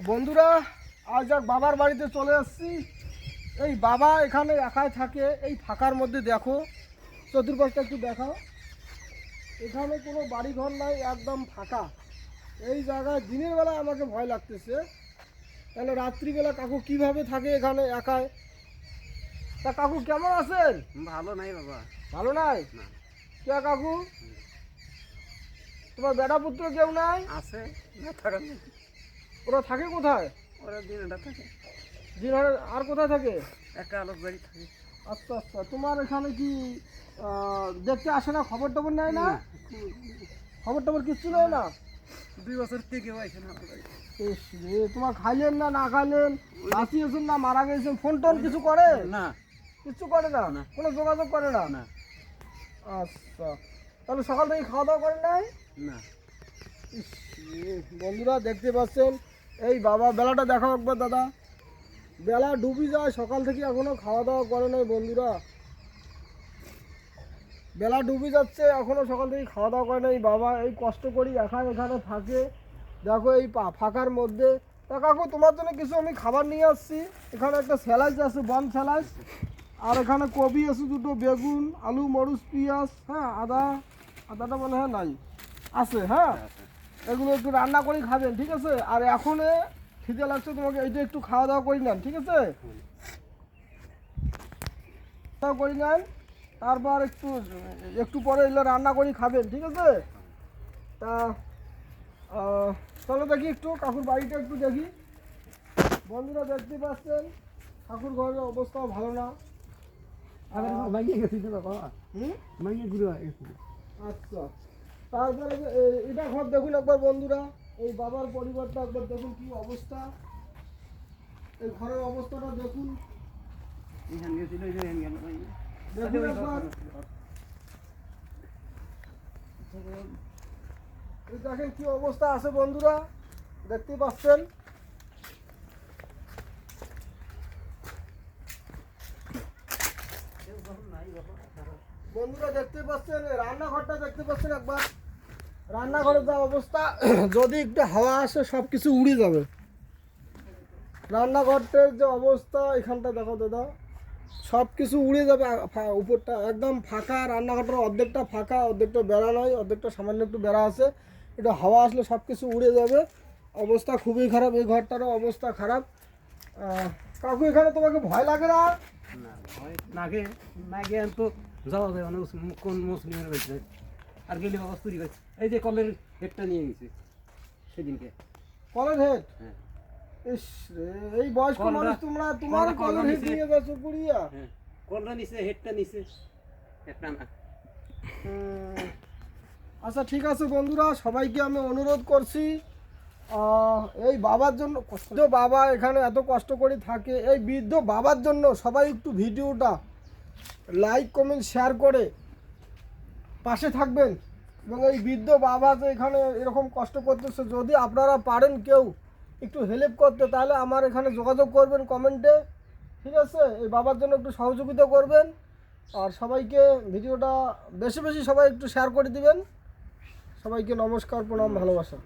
বন্ধুরা, আজ এক বাবার বাড়িতে চলে এসেছি। এই বাবা এখানে একাই থাকে এই ফাঁকার মধ্যে। দেখো চতুর্পাশটা একটু দেখাও। এখানে কোনো বাড়িঘর নাই, একদম ফাঁকা। এই জায়গায় দিনের বেলা আমাকে ভয় লাগতেছে, তাহলে রাত্রিবেলা কাকু কিভাবে থাকে এখানে একাই? তা কাকু কেমন আছেন? ভালো নাই বাবা। ভালো নাই? না। কে কাকু, তোমার বেটা পুত্র কেউ নাই? আছে, ওরা থাকে কোথায়? ওরা দিনটা থাকে, দিনহারে। আর কোথায় থাকে? একটা আলোক বাড়ি থাকে। আচ্ছা আচ্ছা, তোমার এখানে কি দেখতে আসে না? খবর টবর নেয় না? খবর টবর কিচ্ছু নেয় না? 2 বছর থেকে আসে না। ইস রে, তোমার খাইলেন না না খাইলেন, বাঁচিয়েছেন না মারা গেছেন, ফোন টোন কিছু করে না? কিচ্ছু করে না, না। কোনো যোগাযোগ করে না? না আচ্ছা, তাহলে সকাল থেকে খাওয়া দাওয়া করেন নাই? না। ইস রে, বন্ধুরা দেখতে পাচ্ছেন এই বাবা, বেলাটা দেখাও একবার দাদা। বেলা ডুবি যায়, সকাল থেকে এখনো খাওয়া দাওয়া করে নাই বন্ধুরা। বেলা ডুবি যাচ্ছে, এখনো সকাল থেকে খাওয়া দাওয়া করে নাই বাবা। এই কষ্ট করি এখানে থাকে। দেখো এই ফাঁকার মধ্যে। তা কাকু, তোমার জন্য কিছু আমি খাবার নিয়ে আসছি। এখানে একটা স্যালাড আছে, বন স্যালাড। আর এখানে কপি আছে দুটো, বেগুন, আলু, মরিচ, পেঁয়াজ, হ্যাঁ, আদাটা মনে হয় নাই, আছে। হ্যাঁ, এগুলো একটু রান্না করে খাবেন, ঠিক আছে? আর এখন খিদে লাগছে তোমাকে, এইটা একটু খাওয়া দাওয়া করে নেন, ঠিক আছে? খাওয়া করে নেন, তারপর একটু পরে এগুলো রান্না করে খাবেন, ঠিক আছে? তা চলো দেখি একটু কাকুর বাড়িটা একটু দেখি। বন্ধুরা দেখতে পাচ্ছেন ঠাকুর ঘরের অবস্থাও ভালো না। আচ্ছা, তারপরে এটা ঘর দেখুন একবার বন্ধুরা। এই বাবার পরিবারটা একবার দেখুন কি অবস্থা। এই ঘরের অবস্থাটা দেখুন, দেখুন একবার। এই দেখেন কি অবস্থা আছে বন্ধুরা, দেখতে পাচ্ছেন। বন্ধুরা দেখতে পাচ্ছেন, রান্নাঘরটা দেখতে পাচ্ছেন একবার। রান্নাঘরের যা অবস্থা, যদি একটু হাওয়া আসে সব কিছু উড়ে যাবে। রান্নাঘরটার যে অবস্থা, এখানটা দেখো দাদা, সব কিছু উড়ে যাবে। উপরটা একদম ফাঁকা, রান্নাঘরটা অর্ধেকটা ফাঁকা, অর্ধেকটা বেড়া নয়, অর্ধেকটা সামান্য একটু বেড়া আছে। এটা হাওয়া আসলে সব কিছু উড়ে যাবে। অবস্থা খুবই খারাপ, এই ঘরটারও অবস্থা খারাপ। কাকু, এখানে তোমাকে ভয় লাগে না? নাগে তো যাওয়া যায় না, কোন মুসলিমের বাড়িতে আর গেলে বাবা চুরি করছে। এই যে কলের হেডটা নিয়ে গেছে সেদিনকে। কলের হেড? হ্যাঁ। ইস রে, এই বয়স্ক মানুষ তোমরা, তোমার কলের হেড নিয়ে যাচ্ছ পুড়িয়া? কলটা নিচে, হেডটা নিচে, একটা না। আচ্ছা ঠিক আছে বন্ধুরা, সবাইকে আমি অনুরোধ করছি, এই বাবার জন্য, কষ্ট বাবা এখানে এত কষ্ট করে থাকে, এই বৃদ্ধ বাবার জন্য সবাই একটু ভিডিওটা লাইক কমেন্ট শেয়ার করে পাশে থাকবেন। এবং এই বৃদ্ধ বাবা যে এখানে এরকম কষ্ট করতেছে, যদি আপনারা পারেন কেউ একটু হেল্প করতে, তাহলে আমার এখানে যোগাযোগ করবেন কমেন্টে, ঠিক আছে? এই বাবার জন্য একটু সহযোগিতা করবেন। আর সবাইকে ভিডিওটা বেশি বেশি সবাই একটু শেয়ার করে দিবেন। সবাইকে নমস্কার, প্রণাম, ভালোবাসা।